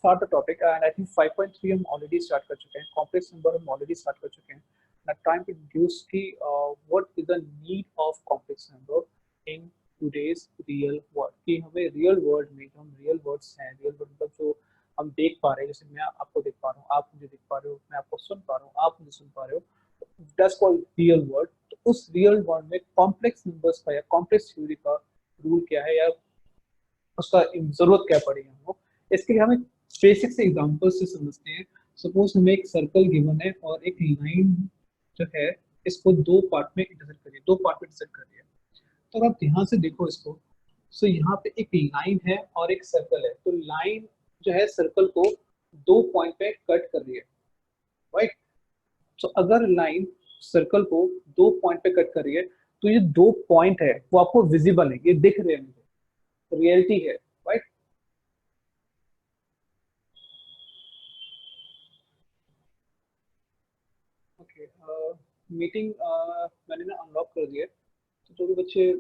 start the topic, and I think 5.3 हम already start कर चुके हैं, complex number हम already start कर चुके हैं. Now time to introduce कि what is the need of complex number in today's real world. कि हमें real world में जो हम real words हैं, real world मतलब जो हम देख पा रहे हैं, जैसे मैं आपको देख पा रहा हूँ, आप मुझे देख पा रहे हो, मैं आपको सुन पा रहा हूँ, आप मुझे सुन पा रहे हो, that's called real world. तो उस real world में complex numbers का या complex theory का रूल क्या है या उसका जरूरत क्या पड़ेगी हमको, इसके लिए हमें बेसिक से एग्जांपल से समझते हैं. सपोज हमें एक सर्कल गिवन है और एक लाइन जो है इसको दो पार्ट में इंटरसेक्ट करिए, दो पार्ट में इंटरसेक्ट करिए. तो अगर आप ध्यान से देखो इसको, सो यहाँ पे एक लाइन है और एक सर्कल है. तो लाइन जो है सर्कल को दो पॉइंट पे कट कर रही है, राइट. तो अगर लाइन सर्कल को दो पॉइंट पे कट कर रही है तो ये दो पॉइंट है वो आपको विजिबल है, ये दिख रहे हैं, मुझे रियलिटी है, राइट. ओके, मीटिंग मैंने ना अनलॉक कर दिया है, तो जो भी बच्चे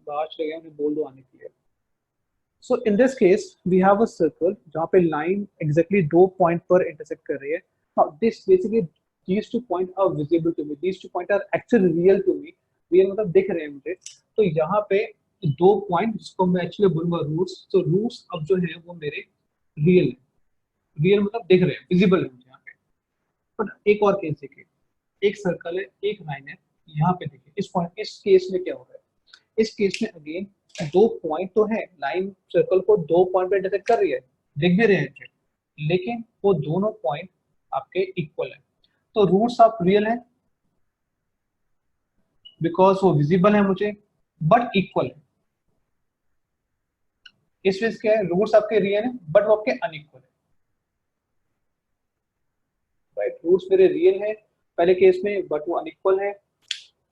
बाहर चले गए उन्हें बोल दो आने के लिए. So in this case we have a circle जहाँ पे लाइन एग्जैक्टली दो पॉइंट पर इंटरसेक्ट कर रही है. This basically these two points are visible to me, these two points are actually real to me. Real मतलब दिख रहे हैं मुझे. तो यहाँ पे दो पॉइंट जिसको मैं एक्चुअली बोलूंगा रूट्स. तो रूट्स अब जो है वो मेरे रियल है, रियल मतलब दिख रहे हैं, विजिबल है मुझे यहाँ पे. बट एक और केस देखिए, एक सर्कल है, एक लाइन है, यहाँ पे देखिए इस पॉइंट, इस केस में क्या हो रहा है. इस केस में अगेन दो पॉइंट तो है, लाइन सर्कल को दो पॉइंट पे इंटरसेक्ट कर रही है, दिख भी रहे हैं, लेकिन वो दोनों पॉइंट आपके इक्वल है. तो रूट्स ऑफ रियल है बिकॉज वो विजिबल है मुझे, बट इक्वल है. इस वजह क्या है, रूट्स आपके रियल है बट वो आपके अनइक्वल है, राइट. रूट्स मेरे रियल है पहले केस में बट वो अनइक्वल है.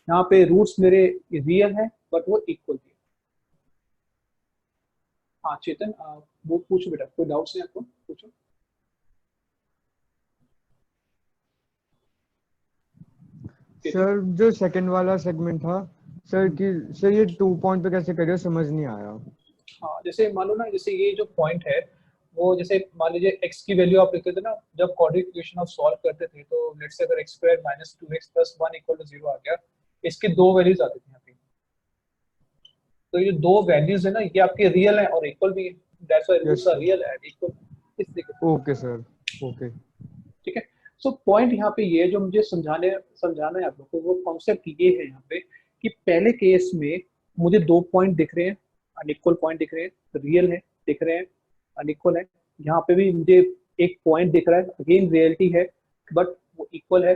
यहाँ पे रूट्स मेरे रियल है बट वो इक्वल है. हाँ चेतन, वो पूछो बेटा, कोई डाउट्स है आपको, पूछो. सर जो सेकंड वाला सेगमेंट था सर कि सर ये 2 पॉइंट पे कैसे करिए समझ नहीं आया. हाँ जैसे मान लो ना, जैसे ये जो पॉइंट है वो जैसे मान लीजिए x की वैल्यू आप लिखते थे ना जब क्वाड्रेटिक इक्वेशन आप सॉल्व करते थे, तो लेट्स से अगर x square minus 2x plus 1 equal to 0 आ गया, इसके दो वैल्यूज आती थी यहाँ पे. तो ये दो वैल्यूज है ना, ये आपके रियल है और इक्वल भी है, that's why roots are real and equal. इस तरीके. Okay sir, okay. ठीक है. सो पॉइंट यहाँ पे ये जो मुझे समझाना है आप लोग को, वो कॉन्सेप्ट ये है यहाँ पे कि पहले केस में मुझे दो पॉइंट दिख रहे हैं, अनइक्वल पॉइंट दिख रहे हैं, रियल है, दिख रहे हैं, अनइक्वल है. यहाँ पे भी मुझे एक पॉइंट दिख रहा है, अगेन रियलिटी है बट वो इक्वल है.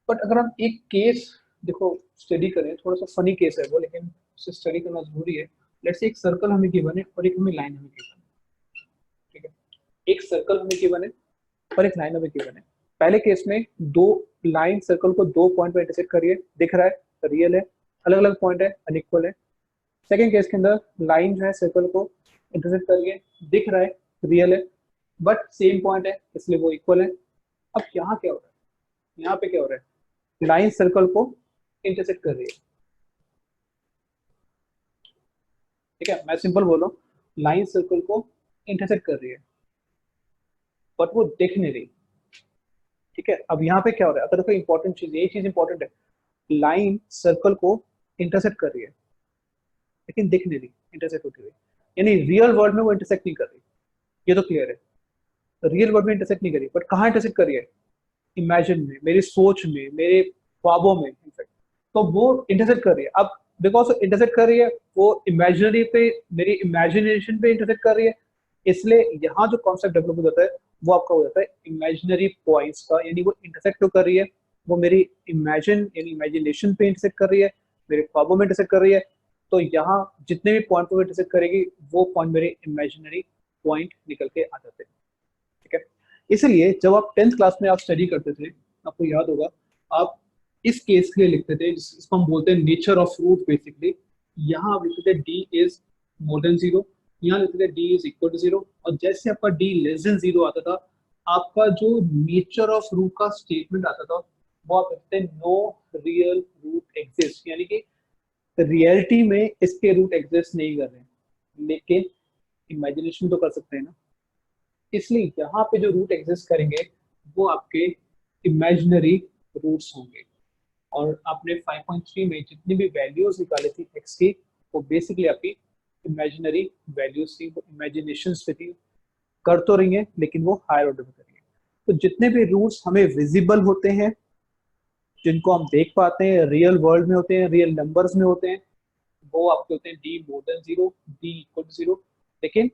बट अगर हम एक केस देखो स्टडी करें, थोड़ा सा फनी केस है वो, लेकिन उसे स्टडी करना जरूरी है. लेट्स से एक सर्कल हमें गिवन है और एक हमें लाइन हमें गिवन है, ठीक है. एक सर्कल हमें गिवन है और एक लाइन हमें गिवन है. पहले केस में दो लाइन सर्कल को दो पॉइंट पर इंटरसेक्ट करिए, दिख रहा है, रियल है, अलग अलग पॉइंट है, अनइक्वल है. सेकंड केस के अंदर लाइन जो है सर्कल को इंटरसेक्ट करिए, दिख रहा है, रियल है, बट सेम पॉइंट है इसलिए वो इक्वल है. अब यहाँ क्या हो रहा है, यहाँ पे क्या हो रहा है, लाइन सर्कल को इंटरसेक्ट कर रही है. ठीक है, मैं सिंपल बोल रहा हूँ, लाइन सर्कल को इंटरसेक्ट कर रही है बट वो दिख नहीं रही. ठीक है. अब यहाँ पे क्या हो रहा है, अगर कोई इंपॉर्टेंट चीज, ये चीज इंपॉर्टेंट है, लाइन सर्कल को इंटरसेक्ट कर रही है लेकिन दिख नहीं रही, इंटरसेक्ट होती हुई. यानी रियल वर्ल्ड में वो इंटरसेक्ट नहीं कर रही, ये तो क्लियर है. रियल वर्ल्ड में इंटरसेक्ट नहीं कर रही, बट कहाँ इंटरसेक्ट कर रही है, इमेजिन में, मेरी सोच में, मेरे ख्वाबों में इनफैक्ट. तो वो इंटरसेक्ट कर रही है. अब बिकॉज इंटरसेक्ट कर रही है, वो इमेजिनरी पे, मेरी इमेजिनेशन पे इंटरसेक्ट कर रही है, इसलिए यहाँ जो कॉन्सेप्ट डेवलप हो जाता है वो आपका हो जाता है इमेजिनरी पॉइंट्स का. यानी वो इंटरसेक्ट तो कर रही है, वो मेरी यानी इमेजिनेशन पे इंटरसेक्ट कर रही है, मेरे ख्वाबों में इंटरसेक्ट कर रही है. तो यहाँ जितने भी पॉइंट पर इंटरसेक्ट करेगी वो पॉइंट मेरे इमेजिनरी पॉइंट निकल के आ जाते हैं. ठीक है. इसलिए जब आप 10th क्लास में आप स्टडी करते थे, आपको याद होगा, आप इस केस के लिए लिखते थे जिसको हम बोलते हैं नेचर ऑफ रूट. बेसिकली यहाँ आप लिखते थे डी इज मोर देन 0, यहाँ लिखते थे डी इज इक्वल टू 0, और जैसे आपका डी लेस देन 0 आता था, आपका जो नेचर ऑफ रूट का स्टेटमेंट आता था वो आप लिखते थे नो रियल रूट एग्जिस्ट. यानी कि रियलिटी में इसके रूट एग्जिस्ट नहीं कर रहे हैं, लेकिन इमेजिनेशन तो कर सकते हैं ना. इसलिए यहाँ पे जो रूट एग्जिस्ट करेंगे वो आपके इमेजिनरी रूट्स होंगे। और आपने 5.3 में जितनी भी वैल्यूज निकाली थी x की, वो बेसिकली आपकी इमेजिनरी वैल्यूज थी, वो इमेजिनेशंस पे थी, कर तो रही हैं लेकिन वो हायर ऑर्डर में कर रही है। तो जितने भी रूट्स हमें विजिबल होते हैं, जिनको हम देख पाते हैं, रियल वर्ल्ड में होते हैं, रियल नंबर्स में होते हैं, वो आपके होते हैं d more than 0, d equal to 0। लेकिन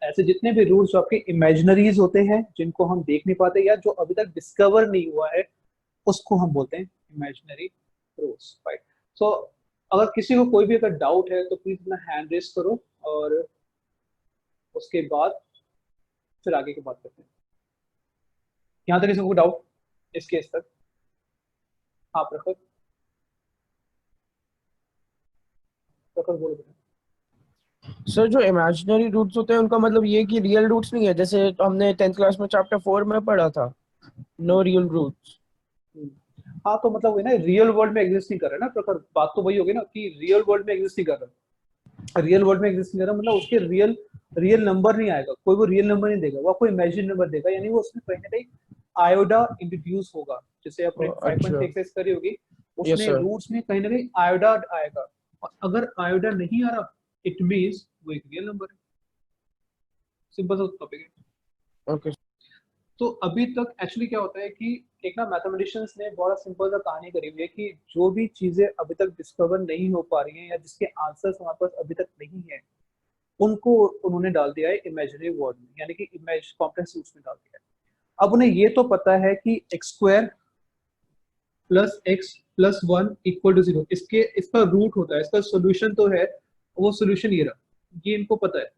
ऐसे जितने भी रूट्स जो आपके इमेजिनरीज होते हैं, जिनको हम देख नहीं पाते या जो अभी तक डिस्कवर नहीं हुआ है, उसको हम बोलते हैं इमेजिनरी रूट्स, राइट। सो अगर किसी को कोई भी अगर डाउट है तो प्लीज अपना हैंड रेस करो, और उसके बाद फिर आगे की बात करते हैं। यहाँ तक किसी को डाउट इस केस तक? हाँ प्रखर, प्रखर बोलो बेटा। सर जो इमेजिनरी रूट्स होते हैं उनका मतलब ये कि रियल रूट्स नहीं है, जैसे हमने 10th क्लास में चैप्टर 4 में पढ़ा था, नो रियल रूट्स। हाँ तो मतलब वही ना, रियल वर्ल्ड में एग्जिस्ट नहीं कर रहा है ना प्रखर, बात तो वही होगी ना कि रियल वर्ल्ड में एग्जिस्ट नहीं कर रहा। रियल वर्ल्ड में एग्जिस्ट नहीं कर रहा मतलब उसके रियल रियल नंबर नहीं आएगा, कोई वो रियल नंबर नहीं देगा, वो आपको इमेजिन नंबर देगा, यानी वो उसमें कहीं ना कहीं आयोडा इंट्रोड्यूस होगा। जैसे आपने 5.6 एक्सरसाइज करी होगी, यस उसमें सर। रूट्स में कहीं ना कहीं आयोडा आएगा, और अगर आयोडा नहीं आ रहा इट मींस वो एक रियल नंबर है। सिंपल सा टॉपिक है। ओके। तो अभी तक एक्चुअली क्या होता है कि एक ना मैथमेटिशियंस ने बहुत सिंपल सा कहानी करी हुई है कि जो भी चीजें अभी तक डिस्कवर नहीं हो पा रही हैं या जिसके आंसर्स हमारे पास अभी तक नहीं है, उनको उन्होंने डाल दिया है इमेजिनरी वर्ल्ड में, यानी कि इमेज कॉम्प्लेक्स रूट्स में डाल दिया है। अब उन्हें ये तो पता है कि x square plus x plus 1 equal to 0 इसका रूट होता है, इसका सोल्यूशन तो है, वो सोल्यूशन ये रहा, ये इनको पता है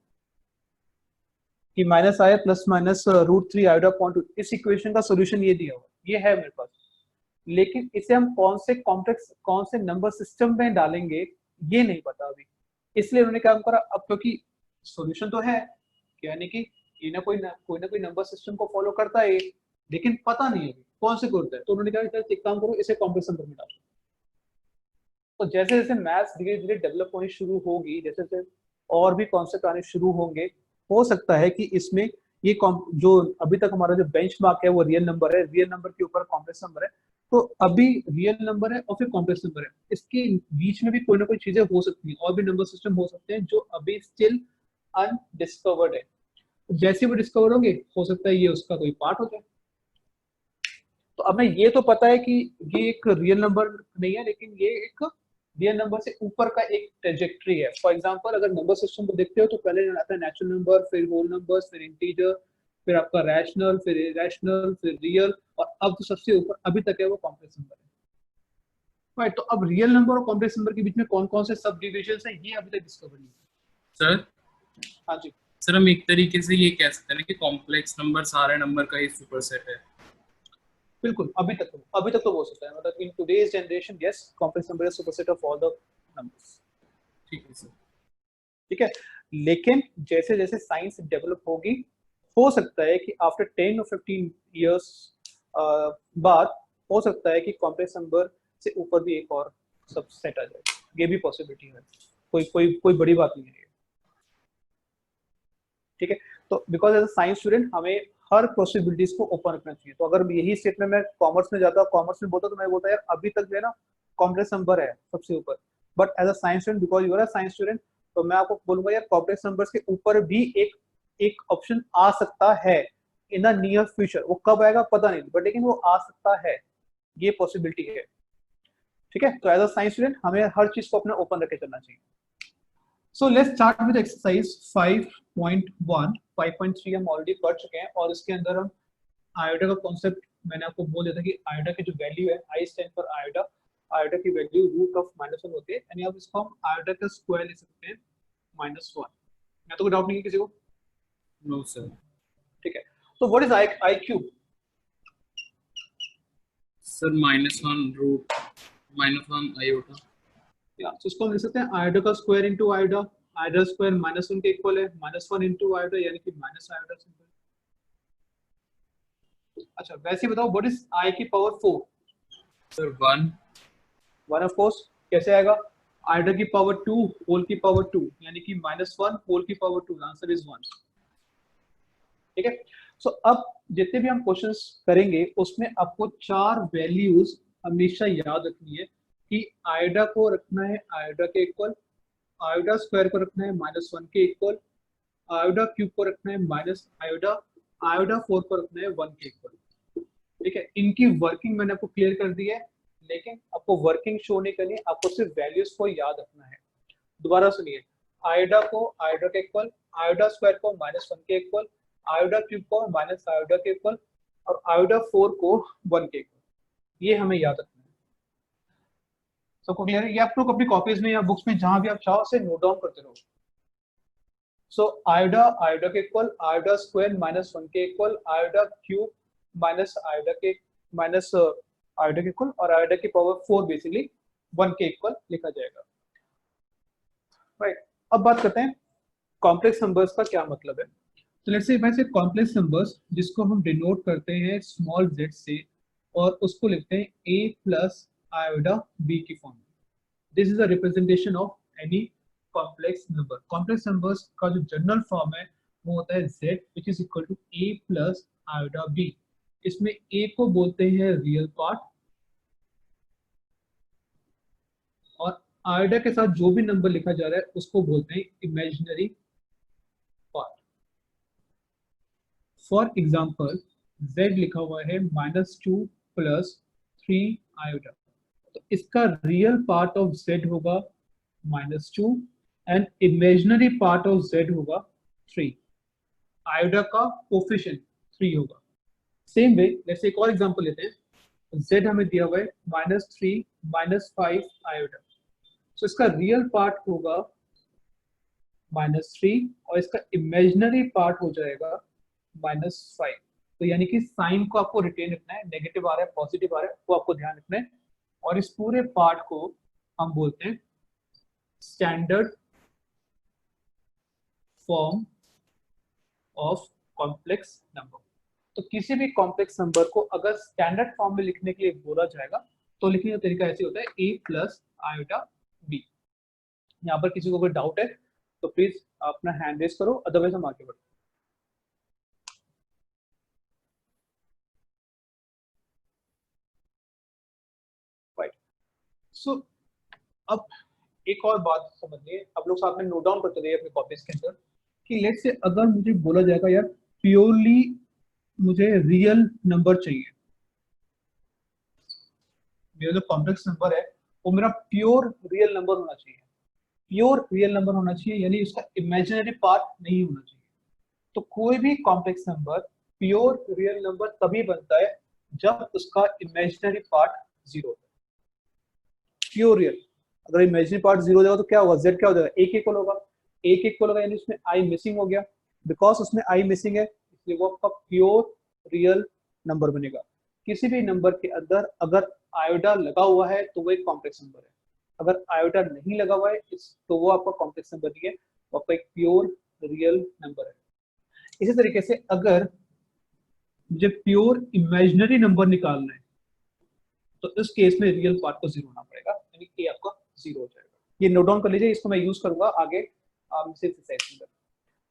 कि माइनस आया प्लस माइनस √3 आयोडा पॉइंट 2, इस इक्वेशन का सोल्यूशन ये दिया हुआ, ये है मेरे पास। लेकिन इसे हम कौन से कॉम्प्लेक्स, कौन से नंबर सिस्टम में डालेंगे ये नहीं पता अभी, इसलिए उन्होंने काम करा। अब क्योंकि सॉल्यूशन तो है, यानी कि ये ना कोई नंबर सिस्टम को फॉलो करता है, लेकिन पता नहीं है कौन से करता है, तो उन्होंने कहा एक काम करो, इसे कॉम्प्लेक्स नंबर में डालो। तो जैसे जैसे मैथ्स धीरे धीरे डेवलप होनी शुरू होगी, जैसे जैसे और भी कॉन्सेप्ट आने शुरू होंगे, हो सकता है कि इसमें ये जो अभी तक हमारा जो बेंचमार्क है वो रियल नंबर है, रियल नंबर के ऊपर कॉम्प्लेक्स नंबर है, तो अभी रियल नंबर है और फिर कॉम्प्लेक्स नंबर है, इसके बीच में भी कोई ना कोई चीजें हो सकती हैं, और भी नंबर सिस्टम हो सकते हैं जो अभी स्टिल अनडिस्कवर्ड है। जैसे वो डिस्कवर होंगे हो सकता है ये उसका कोई पार्ट हो जाए। तो अब मैं ये तो पता है कि ये एक रियल नंबर नहीं है, लेकिन ये एक रियल नंबर से ऊपर का एक ट्रेजेक्ट्री है। फॉर एग्जांपल अगर नंबर सिस्टम को देखते हो तो पहले आता है नेचुरल नंबर, फिर होल नंबर्स, फिर इंटीजर, फिर आपका रैशनल, फिर इरेशनल, फिर रियल, और अब तो सबसे ऊपर अभी तक है वो कॉम्प्लेक्स नंबर है, राइट। तो अब रियल नंबर और कॉम्प्लेक्स नंबर के बीच में कौन कौन से सब डिविजन है ये अभी तक डिस्कवर नहीं है। सर हाँ जी सर, हम एक तरीके से ये कह सकते हैं ना कि कॉम्प्लेक्स नंबर सारे नंबर का ही सुपरसेट है। बिल्कुल, अभी तक तो बोल सकता है, मतलब in today's generation yes, complex number is superset of all the numbers. ठीक है सर। ठीक है, लेकिन जैसे जैसे साइंस डेवलप होगी, हो सकता है कि आफ्टर 10 और 15 इयर्स बाद हो सकता है कि कॉम्प्लेक्स नंबर से ऊपर भी एक और सबसेट आ जाए, ये भी पॉसिबिलिटी है, कोई बड़ी बात नहीं है। ठीक है, तो because as a science student हमें हर पॉसिबिलिटीज को ओपन रखना चाहिए। तो अगर यही स्टेटमेंट मैं कॉमर्स में जाता, कॉमर्स में बोलता, तो मैं बोलता यार अभी तक जो है ना कॉम्प्लेक्स नंबर है सबसे ऊपर, but as a science student, because you are a science student, तो मैं आपको बोलूंगा यार कॉम्प्लेक्स नंबर्स के ऊपर भी एक ऑप्शन आ सकता है इन द नियर फ्यूचर। वो कब आएगा पता नहीं, बट लेकिन वो आ सकता है, ये पॉसिबिलिटी है। ठीक है, तो एज अ साइंस स्टूडेंट हमें हर चीज को अपना ओपन रखे चलना चाहिए। So let's start with exercise 5.1. 5.3 हम ऑलरेडी पढ़ चुके हैं, और इसके अंदर हम आयोडा का कॉन्सेप्ट मैंने आपको बोल दिया था कि आयोडा की जो वैल्यू है, आई स्टैंड फॉर आयोडा, आयोडा की वैल्यू √(-1) होती है, यानी आप इसको हम आयोडा का स्क्वायर ले सकते हैं -1। मैं तो कोई डाउट नहीं है किसी को? No sir. ठीक है, तो what is i cube? Sir -1 iota. या तो इसको हम लिख सकते हैं आयोडा का square into iota, iota square -1 के इक्वल है, -1 इनटू आयोडा यानी कि माइनस आयोडा सिंपल। अच्छा वैसे बताओ व्हाट इज आई की पावर 4? सर 1 ऑफ कोर्स, कैसे आएगा? आयोडा की पावर 2 होल की पावर 2 यानी कि -1 होल की पावर 2, आंसर इज 1। ठीक है। सो अब जितने भी हम क्वेश्चंस करेंगे उसमें आपको 4 वैल्यूज हमेशा याद रखनी है कि आयोडा को रखना है आयोडा के इक्वल, आयोडा स्क्वायर को रखना है -1 के इक्वल, आयोडा क्यूब को रखना है माइनस आयोडा आयोडा 4 को रखना है 1 के इक्वल। ठीक है, इनकी वर्किंग मैंने आपको क्लियर कर दी है, लेकिन आपको वर्किंग शो नहीं करनी, आपको सिर्फ वैल्यूज को याद रखना है। दोबारा सुनिए, आयोडा को आयोडा के इक्वल, आयोडा स्क्वायर को -1 के इक्वल, आयोडा क्यूब को माइनस आयोडा के इक्वल और आयोडा 4 को 1 के इक्वल, ये हमें याद रखना है। सबको क्लियर है? ये आप लोग अपनी कॉपीज में या बुक्स में जहां भी आप चाहो से नोट डाउन करते रहो। सो आयोडा आयोडा के इक्वल, आयोडा स्क्वायर -1 के इक्वल, आयोडा क्यूब माइनस आयोडा के माइनस आयोडा के इक्वल और आयोडा की पावर 4 बेसिकली 1 के इक्वल लिखा जाएगा। राइट, अब बात करते हैं कॉम्प्लेक्स नंबर्स का क्या मतलब है। तो लेट्स से वैसे कॉम्प्लेक्स नंबर्स जिसको हम डिनोट करते हैं स्मॉल z से और उसको लिखते हैं a प्लस आयोडा b की फॉर्म में। This is a representation of any complex number. Complex numbers का जो जनरल फॉर्म है वो होता है z which is equal to a plus iota b। इसमें a को बोलते हैं रियल पार्ट और आयोडा के साथ जो भी नंबर लिखा जा रहा है उसको बोलते हैं imaginary part. For example z लिखा हुआ है -2 प्लस 3 आयोडा, तो इसका रियल पार्ट ऑफ z होगा -2 and imaginary part of z होगा 3। आयोडा का कोफिशिएंट 3 होगा। सेम वे जैसे एक और एग्जांपल लेते हैं, z हमें दिया हुआ है -3 -5 आयोडा, तो इसका रियल पार्ट होगा -3 और इसका इमेजिनरी पार्ट हो जाएगा -5। तो यानी कि साइन को आपको रिटेन रखना है, नेगेटिव आ रहा है पॉजिटिव आ रहा है वो आपको ध्यान रखना है। और इस पूरे पार्ट को हम बोलते हैं standard form of complex number. तो किसी भी कॉम्प्लेक्स नंबर को अगर स्टैंडर्ड फॉर्म में लिखने के लिए बोला जाएगा तो लिखने का तरीका ऐसे होता है a प्लस आयोडा b। यहाँ पर किसी को कोई डाउट है तो प्लीज अपना हैंड रेज करो, अदरवाइज हम आगे बढ़ते हैं। सो अब एक और बात समझिए, आप लोग साथ में नोट डाउन करते रहिए अपने कॉपीज के अंदर कि लेट से अगर मुझे बोला जाएगा यार प्योरली मुझे रियल नंबर चाहिए, मेरा जो कॉम्प्लेक्स नंबर है वो मेरा प्योर रियल नंबर होना चाहिए। प्योर रियल नंबर होना चाहिए यानी उसका इमेजिनरी पार्ट नहीं होना चाहिए। तो कोई भी complex number pure real number तभी बनता है जब उसका इमेजिनरी पार्ट 0 होता है। प्योर रियल, अगर इमेजिनरी पार्ट 0 हो जाएगा तो क्या होगा, z क्या हो जाएगा, a के इक्वल होगा। a के इक्वल होगा यानी उसमें i मिसिंग हो गया, बिकॉज उसमें i मिसिंग है इसलिए वो आपका प्योर रियल नंबर बनेगा। किसी भी नंबर के अंदर अगर आयोडा लगा हुआ है तो वो एक कॉम्प्लेक्स नंबर है, अगर आयोडा नहीं लगा हुआ है तो वो आपका कॉम्प्लेक्स नंबर नहीं है, वो आपका एक प्योर रियल नंबर है। इसी तरीके से अगर मुझे प्योर इमेजिनरी नंबर निकालना है तो इस केस में रियल पार्ट को 0 होना पड़ेगा, यानी a आपका 0 हो जाएगा। ये नोट डाउन कर लीजिए, इसको मैं यूज करूंगा आगे एक्सरसाइज में।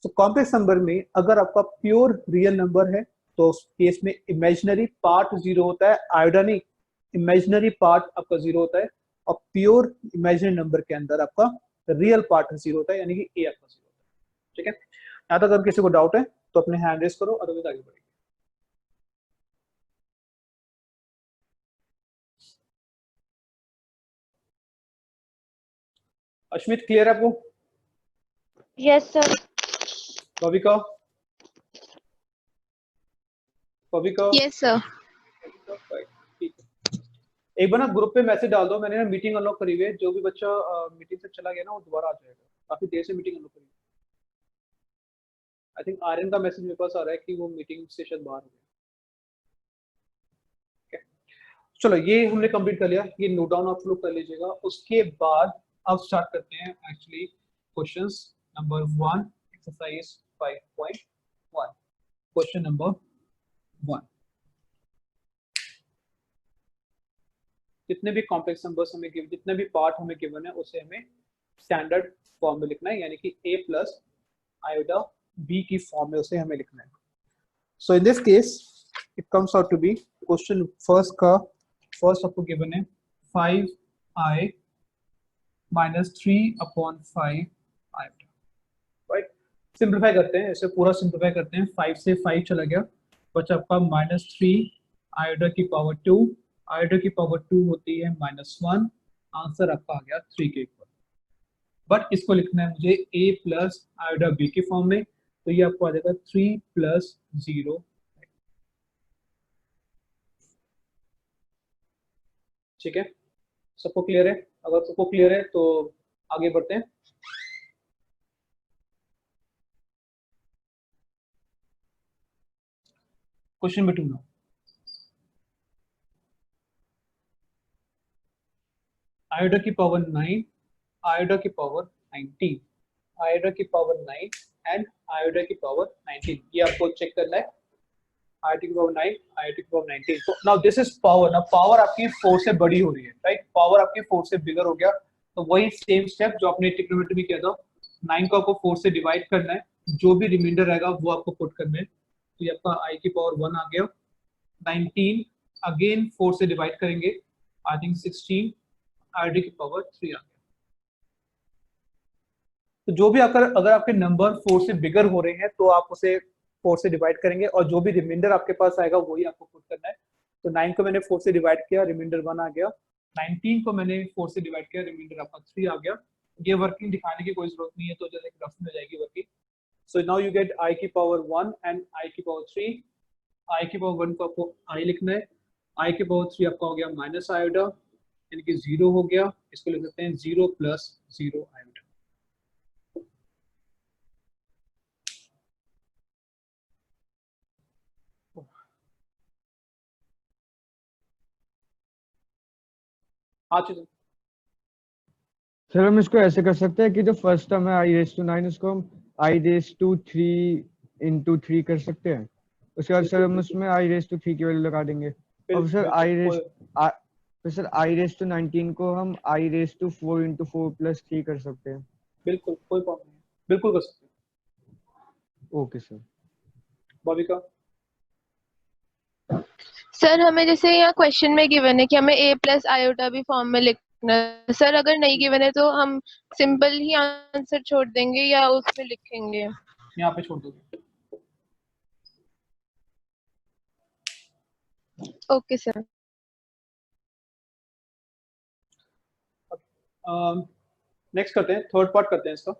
तो कॉम्प्लेक्स नंबर में अगर आपका प्योर रियल नंबर है तो उस केस में इमेजिनरी पार्ट 0 होता है, आयोडा नहीं, इमेजिनरी पार्ट आपका 0 होता है। और प्योर इमेजिनरी नंबर के अंदर आपका रियल पार्ट 0 होता है यानी कि a आपका 0 होता है। ठीक है, यहाँ तक अगर किसी को डाउट है तो अपने हैंड रेस करो, अदरवाइज आगे बढ़ेंगे। अश्मित क्लियर है आपको? Yes sir. Kavika? Kavika? Yes sir. एक बार ना ग्रुप पे मैसेज डाल दो, मैंने ना मीटिंग अनलॉक करी हुई है, जो भी बच्चा मीटिंग से चला गया ना वो दोबारा आ जाएगा, काफी देर से मीटिंग अनलॉक करी। आई थिंक आर्यन का मैसेज मेरे पास आ रहा है कि वो मीटिंग से शायद बाहर हो गया। चलो ये हमने कंप्लीट कर लिया, ये नोट डाउन आप लोग कर लीजिएगा। उसके बाद अब स्टार्ट करते हैं actually questions number 1 exercise 5.1। Question number 1, जितने भी कॉम्प्लेक्स नंबर्स हमें गिवन, जितने भी पार्ट हमें गिवन है उसे हमें स्टैंडर्ड फॉर्म में लिखना है, यानी कि a प्लस आयोडा b की फॉर्म में उसे हमें लिखना है। So in this case, it comes out to be question first आपको given है 5i minus 3/5 iota, right? Simplify करते हैं, इसे पूरा सिंप्लीफाई करते हैं, 5 से 5 चला गया, बचा आपका -3 आयोडा की पावर 2, आयोडा की पावर 2 होती है -1, आंसर आपका आ गया 3 के ऊपर। बट इसको लिखना है मुझे a प्लस आयोडा b के फॉर्म में, तो ये आपको आ जाएगा 3 + 0। ठीक है, सबको क्लियर है? अगर सबको क्लियर है तो आगे बढ़ते हैं। Question number 2 now. आयोडा की पावर 9, आयोडा की पावर 19, आयोडा की पावर 9 एंड आयोडा की पावर 19, ये आपको चेक करना है। आयोडा की पावर 9, आयोडा की पावर 19। तो नाउ दिस इज पावर। ना पावर आपकी 4 से बड़ी हो रही है, राइट? पावर आपकी 4 से बिगर हो गया, तो वही सेम स्टेप जो आपने ट्रिग्नोमेट्री में किया था, 9 को आपको 4 से डिवाइड करना है, जो भी रिमाइंडर रहेगा वो आपको पुट करना है। तो ये आपका आई की पावर 1 आ गया, 19 अगेन 4 से डिवाइड करेंगे, आई थिंक 16, आईडी की पावर 3 आ गया। तो जो भी अगर आपके नंबर 4 से बिगर हो रहे हैं तो आप उसे 4 से डिवाइड करेंगे, और जो भी रिमाइंडर आपके पास आएगा वही आपको पुट करना है। तो 9 को मैंने 4 से डिवाइड किया, रिमाइंडर 1 आ गया। 19 को मैंने 4 से डिवाइड किया, रिमाइंडर आपका 3 आ गया। ये वर्किंग दिखाने की कोई जरूरत नहीं है, तो जैसे रफ में जाएगी working. So now you get i की पावर 1 एंड आई की पावर 3। आई की पावर 1 को आपको आई लिखना है, आई की पावर 3 आपका हो गया माइनस आयोडा, यानी कि 0 हो गया। इसको लिख सकते हैं 0 + 0 आयोडा। सर हम इसको ऐसे कर सकते हैं कि जो फर्स्ट टर्म है i⁻⁹ उसको हम i⁻³ × 3 कर सकते हैं। उसके बाद सर हम उसमें i⁻³ की वैल्यू लगा देंगे, और सर सर i⁻19 को हम i⁻4 × 4 + 3 कर सकते हैं। बिल्कुल, कोई प्रॉब्लम नहीं, बिल्कुल कर सकते हैं। Okay sir. भाविका? सर हमें जैसे यहाँ क्वेश्चन में गिवन है कि हमें a प्लस आयोटा भी फॉर्म में लिखना है। सर अगर नहीं गिवन है तो हम सिंपल ही आंसर छोड़ देंगे या उसमें लिखेंगे? यहाँ पे छोड़ दोगे। Okay sir. नेक्स्ट करते हैं, थर्ड पार्ट करते हैं इसका।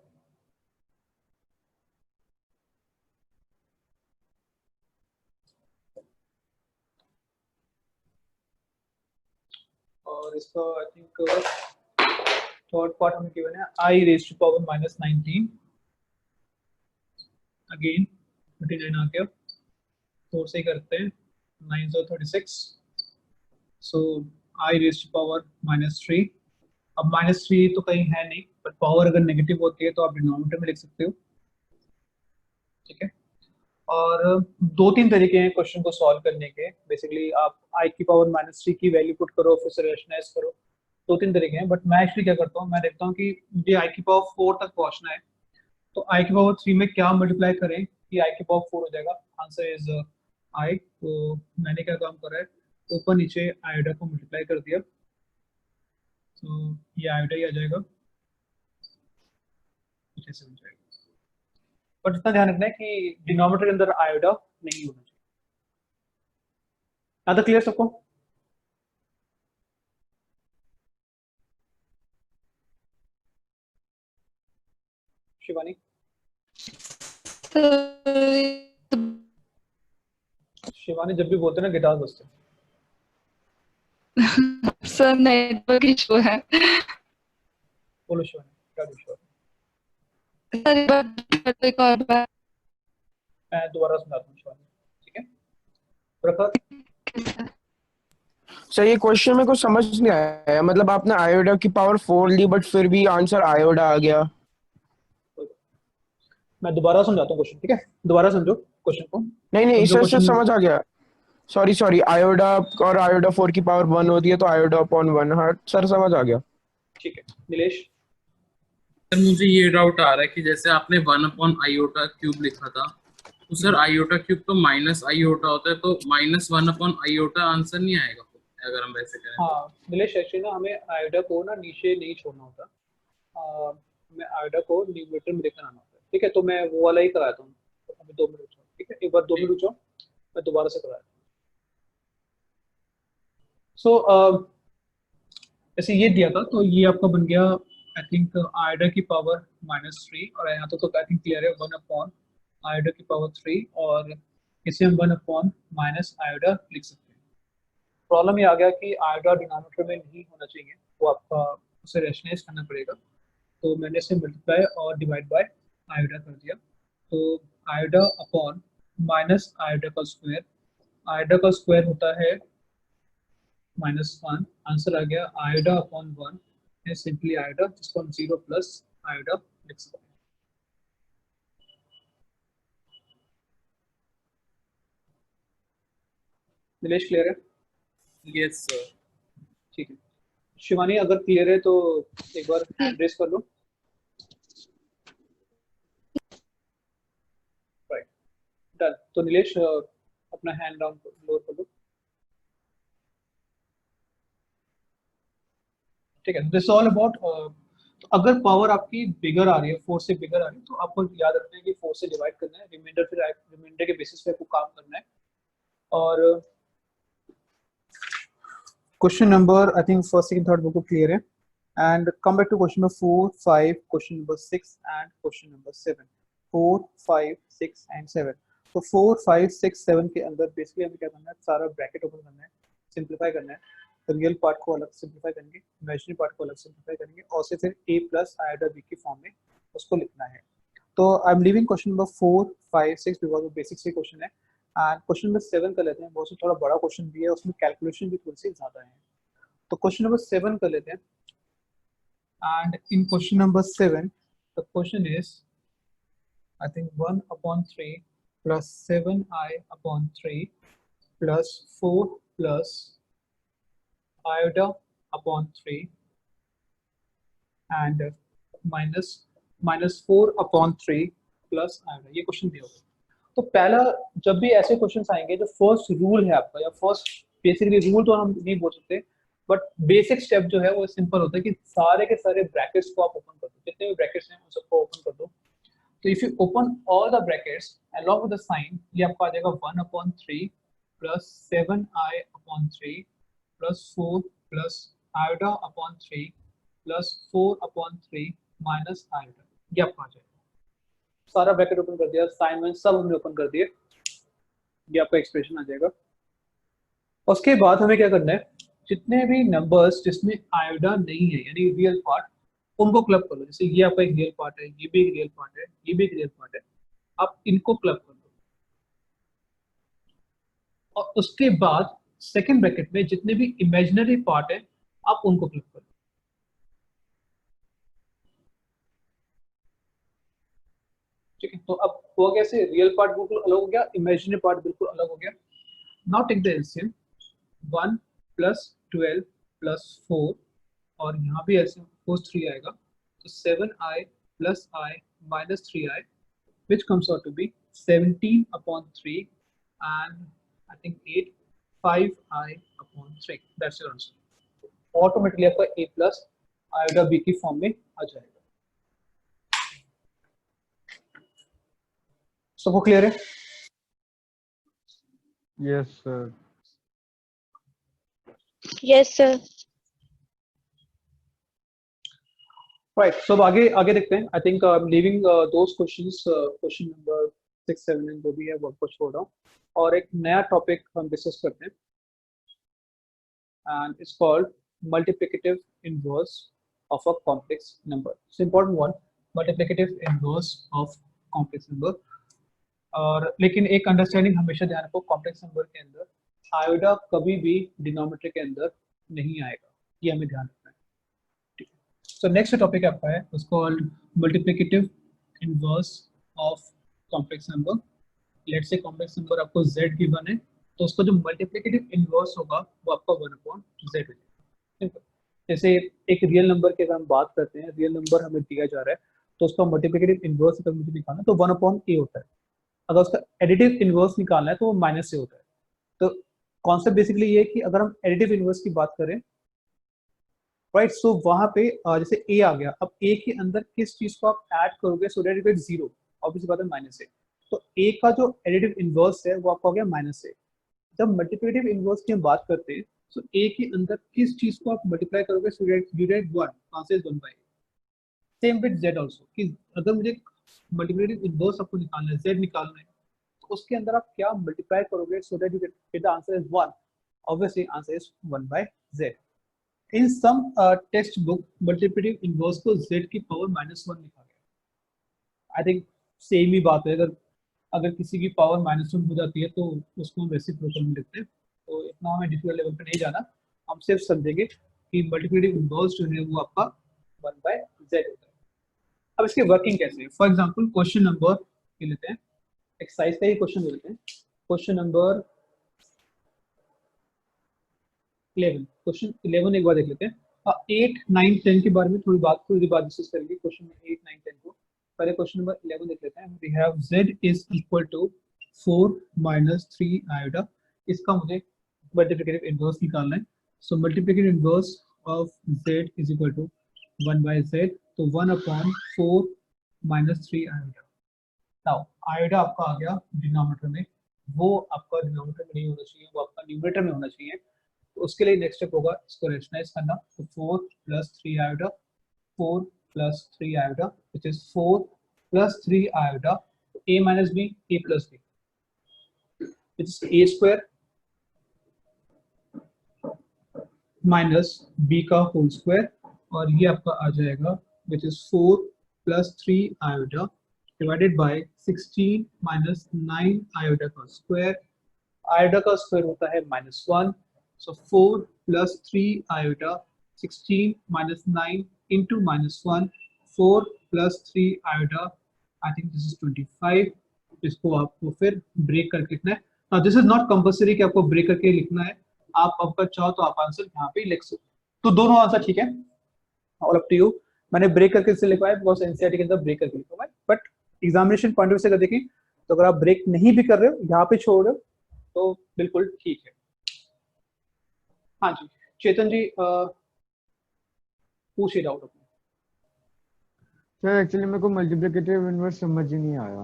और इसका आई थिंक थर्ड पार्ट हमें गिवन है i⁻⁻19, अगेन 39 आ गया, 4 से ही करते हैं, 9 × 36, सो i⁻⁻3। अब -3 तो कहीं है नहीं, बट पावर अगर नेगेटिव होती है तो आप डिनोमिनेटर में लिख सकते हो। ठीक है, और 2-3 तरीके हैं क्वेश्चन को सॉल्व करने के। बेसिकली आप i की पावर -3 की वैल्यू पुट करो, फिर से रैशनलाइज करो। 2-3 तरीके हैं, बट मैं एक्चुअली क्या करता हूँ, मैं देखता हूँ कि मुझे i की पावर 4 तक पहुंचना है, तो i की पावर 3 में क्या मल्टीप्लाई करें कि i की पावर 4 हो जाएगा। Answer is i। तो मैंने क्या काम करा है, ऊपर नीचे आयोडा को मल्टीप्लाई कर दिया, तो ये आयोडा ही आ जाएगा, कुछ ऐसे बन जाएगा। बट इतना ध्यान रखना है कि डिनोमिनेटर के अंदर आयोडा नहीं होना चाहिए। यहाँ तक क्लियर सबको? शिवानी? शिवानी जब भी बोलते हैं ना गिटार बजते हैं। सर नेटवर्क इशू है। बोलो शिवानी, क्या इशू है? सर एक और बार मैं दोबारा समझाता हूँ शिवानी, ठीक है? प्रखर? सर ये क्वेश्चन में कुछ समझ नहीं आया, मतलब आपने आयोडा की पावर 4 ली बट फिर भी आंसर आयोडा आ गया। मैं दोबारा समझाता हूँ क्वेश्चन, ठीक है? दोबारा समझो क्वेश्चन को। नहीं इससे समझ आ गया, सॉरी आयोडा और आयोडा 4 की पावर 1 होती है तो आयोडा अपॉन 1। हाँ सर समझ आ गया। ठीक है, नीलेश? सर मुझे ये डाउट आ रहा है कि जैसे आपने 1/आयोटा क्यूब लिखा था, तो सर आयोटा क्यूब तो माइनस आयोटा होता है, तो -1 अपॉन आयोटा आंसर नहीं आएगा अगर हम वैसे करें। हाँ नीलेश, एक्चुअली ना हमें आयोटा को ना नीचे नहीं छोड़ना होता, हमें आयोटा को न्यूमरेटर में लेकर आना होता है। ठीक है, तो मैं वो वाला ही कराता हूँ। तो अभी 2 मिनट रुको, ठीक है, एक बार 2 मिनट रुको, मैं दोबारा से कराता हूँ। सो जैसे ये दिया था, तो ये आपका बन गया आई थिंक आयोडा की पावर -3, और यहाँ तो आई थिंक क्लियर है 1 अपॉन आयोडा की पावर 3, और इसे हम 1 अपॉन माइनस आयोडा लिख सकते हैं। प्रॉब्लम ये आ गया कि आयोडा डिनोमिनेटर में नहीं होना चाहिए, तो आपका उसे रेशनलाइज करना पड़ेगा। तो मैंने इसे मल्टीप्लाई और डिवाइड बाय आयोडा कर दिया, तो आयोडा अपॉन माइनस आयोडा का स्क्वायर, आयोडा का स्क्वायर होता है -1, आंसर आ गया आयोडा अपॉन 1 है सिंपली आयोडा, जिसको हम 0 प्लस आयोडा लिख सकते हैं। नीलेश क्लियर है? Yes sir. ठीक है, शिवानी अगर क्लियर है तो एक बार हैंड रेस कर लो। Right, done. तो नीलेश अपना हैंड डाउन लोअर कर लो। ठीक है, दिस ऑल अबाउट तो अगर पावर आपकी बिगर आ रही है, 4 से बिगर आ रही है, तो आपको याद रखना है कि 4 से डिवाइड करना है, रिमाइंडर फिर रिमाइंडर के बेसिस पे आपको काम करना है। और question number I think first second third बिल्कुल क्लियर है। And come back to question number 4 5, question number 6 and question number 7। 4 5 6 and 7। तो 4 5 6 7 के अंदर बेसिकली हमें क्या करना है, सारा ब्रैकेट ओपन करना है, सिंप्लीफाई करना है। रियल पार्ट को अलग सिंप्लीफाई करेंगे, इमेजिनरी पार्ट को अलग सिंप्लीफाई करेंगे, और से फिर a प्लस आयोडा b की फॉर्म में उसको लिखना है। तो आई am leaving question number 4 5 6 because वो बेसिक से क्वेश्चन है। एंड क्वेश्चन नंबर 7 कर लेते हैं, बहुत से थोड़ा बड़ा क्वेश्चन भी है, उसमें कैलकुलेशन भी थोड़ी सी ज्यादा है। तो क्वेश्चन नंबर 7 कर लेते हैं। And in question number 7 the question is I think 1 upon 3 plus 7i upon 3 plus 4 plus iota upon 3 and -4 upon 3 plus iota, ये क्वेश्चन दिया होगा। तो पहला, जब भी ऐसे क्वेश्चंस आएंगे, जो फर्स्ट रूल है आपका, या फर्स्ट बेसिकली रूल तो हम नहीं बोल सकते, बट बेसिक स्टेप जो है वो सिंपल होता है कि सारे के सारे ब्रैकेट्स को आप ओपन कर दो, जितने भी ब्रैकेट्स हैं उन सबको ओपन कर दो। तो if you open all the brackets along with the sign, ये आपको आ जाएगा 1 upon 3 plus 7i upon 3 plus 4 plus iota upon 3 plus 4 upon 3 minus iota, ये आपका आ जाएगा। सारा ब्रैकेट ओपन कर दिया, साइन में सब हमने ओपन कर दिए, ये आपका एक्सप्रेशन आ जाएगा। उसके बाद हमें क्या करना है, जितने भी नंबर्स जिसमें आयोडा नहीं है यानी रियल पार्ट, उनको क्लब कर लो। जैसे ये आपका एक रियल पार्ट है, ये भी एक रियल पार्ट है, ये भी एक रियल पार्ट है, आप इनको क्लब कर लो। और उसके बाद सेकेंड ब्रैकेट में जितने भी इमेजिनरी पार्ट है, आप उनको क्लब कर लो। ठीक है, तो अब हुआ कैसे, रियल पार्ट बिल्कुल अलग हो गया, इमेजिनरी पार्ट बिल्कुल अलग हो गया। Now take the LCM, 1 plus 12 plus 4, और यहाँ भी एलसीएम 3 आएगा, तो 7i plus i minus 3i, which comes out to be 17 upon 3 and I think 8 5i upon 3, that's your answer। Automatically आपका a प्लस आयोडा b की form में आ जाएगा। सबको क्लियर है? Yes sir. Yes, sir. Right, so अब आगे देखते हैं। I think I am leaving those questions, question number 6 7 and जो भी है वो छोड़ रहा हूँ, और एक नया टॉपिक हम डिस्कस करते हैं, and it's called multiplicative inverse of a complex number. It's important one, multiplicative inverse of complex number. और लेकिन एक अंडरस्टैंडिंग हमेशा ध्यान रखो, कॉम्प्लेक्स नंबर के अंदर आयोडा कभी भी डिनोमिनेटर के अंदर नहीं आएगा, ये हमें ध्यान रखना है। ठीक है, सो नेक्स्ट टॉपिक आपका है उसको called multiplicative inverse of complex number. Let's say complex number आपको z गिवन है, तो उसका जो मल्टीप्लिकेटिव इनवर्स होगा वो आपका 1/z हो जाएगा। जैसे एक रियल नंबर की अगर हम बात करते हैं, रियल नंबर हमें दिया जा रहा है, तो उसका मल्टीप्लिकेटिव इनवर्स अगर मुझे दिखाना तो 1/a होता है। अगर उसका एडिटिव इनवर्स निकालना है तो वो माइनस से होता है। तो कॉन्सेप्ट बेसिकली ये है कि अगर हम एडिटिव इनवर्स की बात करें, राइट, सो वहां पे जैसे ए आ गया, अब ए के अंदर किस चीज को आप ऐड करोगे so that you get zero, obviously बात है माइनस से। तो ए का जो एडिटिव इनवर्स है वो आपका हो गया माइनस से। जब मल्टीप्लिकेटिव इनवर्स की हम बात करते हैं तो ए के अंदर किस चीज को आप मल्टीप्लाई करोगे so that you get 1, answer is 1 by. Same with z also, कि अगर मुझे मल्टीप्लिकेटिव इनवर्स आपको निकालना है, z निकालना है, तो उसके अंदर आप क्या मल्टीप्लाई करोगे so that you get the answer is 1, obviously answer is 1 by z। In some text book multiplicative inverse को z की पावर -1 लिखा गया। आई थिंक सेम ही बात है, अगर किसी की पावर -1 हो जाती है तो उसको हम रेसिप्रोकल में लिखते हैं। तो इतना हमें डिफिकल्ट लेवल पे नहीं जाना, हम सिर्फ समझेंगे कि मल्टीप्लिकेटिव इनवर्स जो है वो आपका 1 बाय z होता है। अब इसकी वर्किंग कैसे है, फॉर एग्जांपल क्वेश्चन नंबर ये लेते हैं, एक्सरसाइज का ही क्वेश्चन लेते हैं, क्वेश्चन नंबर 11, क्वेश्चन 11 एक बार देख लेते हैं। 8, 9, 10 के बारे में थोड़ी बात डिस्कस करेंगे, क्वेश्चन 8, 9, 10 को। पहले क्वेश्चन नंबर 11 देख लेते हैं। We have z is equal to 4 - 3 iota, इसका मुझे मल्टीप्लिकेटिव इनवर्स निकालना है। So multiplicative inverse of z is equal to 1 by z, तो 1/4 - 3 आयोटा। नाउ आयोटा आपका आ गया डिनोमिनेटर में, वो आपका डिनोमिनेटर में नहीं होना चाहिए, वो आपका न्यूमरेटर में होना चाहिए। तो उसके लिए नेक्स्ट स्टेप होगा इसको रेशनलाइज करना। तो 4 + 3 iota, 4 + 3 iota which is 4 + 3 iota, a - b, a + b which is a square - b का होल स्क्वायर, और ये आपका आ जाएगा which is 4 + 3 iota divided by 16 - 9 iota का स्क्वायर। आयोटा का स्क्वायर होता है -1, so 4 + 3 iota, 16 - 9 into -1, 4 + 3 iota, I think this is 25। इसको आपको फिर ब्रेक करके लिखना है। now this is not compulsory कि आपको ब्रेक करके लिखना है, आप आपका चाहो तो आप आंसर यहाँ पे लिख सकते हो। तो दोनों आंसर ठीक है, ऑल अप टू यू। मैंने ब्रेक करके इससे लिखवाया बिकॉज एनसीईआरटी के अंदर ब्रेक करके लिखा हुआ है, but examination point of view से अगर देखें तो अगर आप ब्रेक नहीं भी कर रहे हो, यहाँ पे छोड़ रहे हो, तो बिल्कुल ठीक है। हाँ जी चेतन जी पूछिए डाउट अपना। सर एक्चुअली मेरे को मल्टीप्लिकेटिव इनवर्स समझ ही नहीं आया।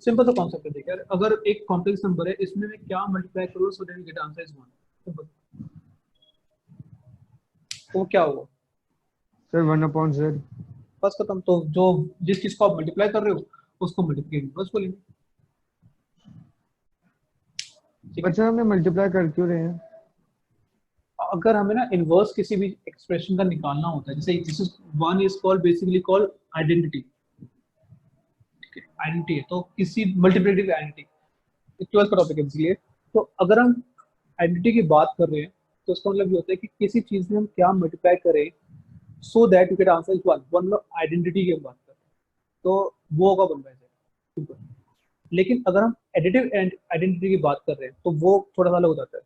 सिंपल सा कॉन्सेप्ट है, देखिए अगर एक कॉम्प्लेक्स नंबर है, इसमें मैं क्या मल्टीप्लाई करूँ सो that you get answer is 1, simple. तो क्या होगा सर 1/z। बस खत्म। तो जो जिस चीज को आप मल्टीप्लाई कर रहे हो उसको मल्टीप्लिकेटिव इनवर्स बोलेंगे। अच्छा हमें मल्टीप्लाई कर क्यों रहे हैं? अगर हमें ना इनवर्स किसी भी एक्सप्रेशन का निकालना होता है, जैसे this is 1 is called basically called identity, identity है तो किसी मल्टीप्लिकेटिव आइडेंटिटी 12th का टॉपिक है बेसिकली। तो अगर हम आइडेंटिटी की बात कर रहे हैं तो उसका मतलब ये होता है कि किसी चीज में हम क्या मल्टीप्लाई करें सो that you get answer is 1 मतलब आइडेंटिटी की हम बात कर रहे हैं, तो वो होगा 1 बाय z, सिंपल। लेकिन अगर हम एडिटिव आइडेंटिटी की बात कर रहे हैं तो वो थोड़ा सा अलग हो जाता है।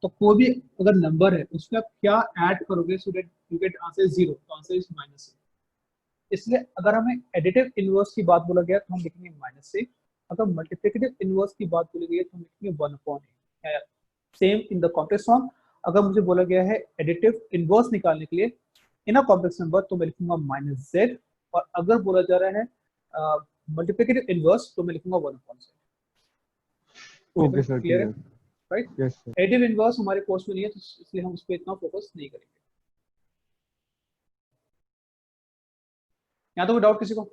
तो कोई भी अगर नंबर है उसमें आप क्या ऐड करोगे so that you get answer 0, तो आंसर इज -, इसलिए अगर हमें एडिटिव इनवर्स की बात बोला गया तो हम लिखेंगे -, अगर मल्टीप्लिकेटिव इनवर्स की बात बोली गई है तो हम लिखेंगे 1/a। Same in the complex form, अगर मुझे बोला गया है एडिटिव इनवर्स निकालने के लिए इन अ कॉम्प्लेक्स नंबर तो मैं लिखूंगा -z, और अगर बोला जा रहा है मल्टीप्लिकेटिव इनवर्स तो मैं लिखूंगा 1/z। ओके सर क्लियर है, right? Yes sir. Additive inverse हमारे कोर्स में नहीं है तो इसलिए हम उस पर इतना फोकस नहीं करेंगे। यहाँ तो कोई डाउट किसी को?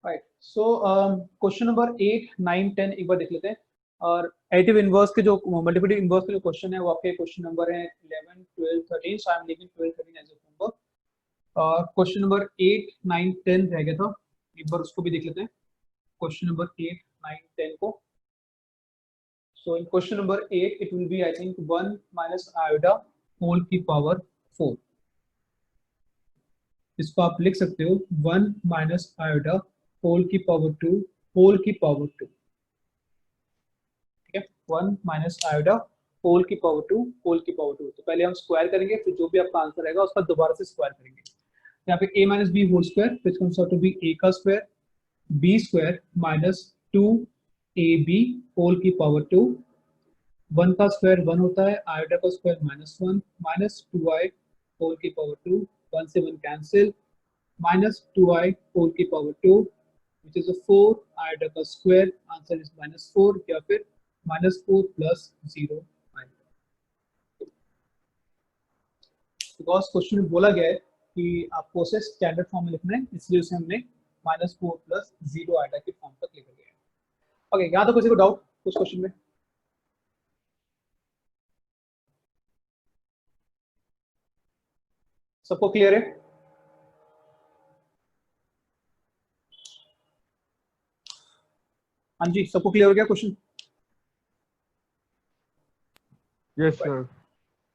राइट, सो क्वेश्चन नंबर 8, 9, 10 एक बार देख लेते हैं। और एडिटिव इनवर्स के जो मल्टीप्लिकेटिव इनवर्स के जो क्वेश्चन है वो आपके क्वेश्चन नंबर है 11, 12, 13, so I am leaving 12, 13 as a homework. और क्वेश्चन नंबर 8, 9, 10 रह गया था, एक बार उसको भी देख लेते हैं, क्वेश्चन नंबर 8, 9, 10 को। So in question number 8 it will be I think 1 - iota whole की पावर 4। इसको आप लिख सकते हो 1 - आयोटा होल की पावर 2 होल की पावर 2, ठीक है? 1 - आयोटा होल की पावर 2 होल की पावर 2। तो पहले हम स्क्वायर करेंगे, फिर जो भी आपका आंसर आएगा उसका दोबारा से स्क्वायर करेंगे। यहाँ पे a minus b whole square which comes out to be a का square b square minus 2ab whole की पावर 2, 1 का स्क्वायर 1 होता है, आयोटा का स्क्वायर -1 माइनस 2i होल की पावर 2, 1 से 1 कैंसिल, माइनस 2i होल की power 2 which is a 4 iota का स्क्वायर, आंसर इज -4 या फिर -4 प्लस 0 बिकॉज क्वेश्चन में बोला गया है कि आपको उसे स्टैंडर्ड फॉर्म में लिखना है, इसलिए उसे हमने -4 प्लस 0 आयोटा के फॉर्म तक लिखा गया है। ओके, यहाँ तो किसी को डाउट उस क्वेश्चन में? सबको क्लियर है? हाँ जी, सबको क्लियर हो गया question? Yes sir.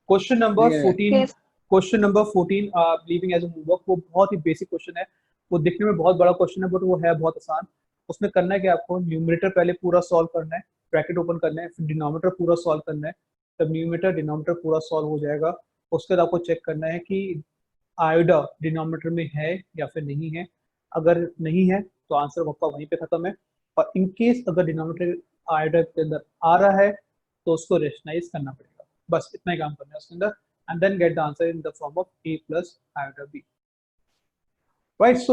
Question number 14, Yes. Question number 14 leaving as a homework, वो बहुत ही बेसिक क्वेश्चन है, वो दिखने में बहुत बड़ा क्वेश्चन है बट वो है बहुत आसान। उसमें करना है कि आपको न्यूमरेटर पहले पूरा सॉल्व करना है, ब्रैकेट ओपन करना है, फिर डिनोमिनेटर पूरा सॉल्व करना है। तब न्यूमरेटर डिनोमिनेटर पूरा सॉल्व हो जाएगा, उसके बाद आपको चेक करना है कि आयोडा डिनोमिनेटर में है या फिर नहीं है। अगर नहीं है तो आंसर आपका वहीं पे खत्म है, और इन केस अगर डिनोमिनेटर आयोडा के अंदर आ रहा है तो उसको रेशनलाइज करना पड़ेगा। बस इतना ही काम करना है उसके अंदर, and then get the answer in the form of a plus iota b, right? So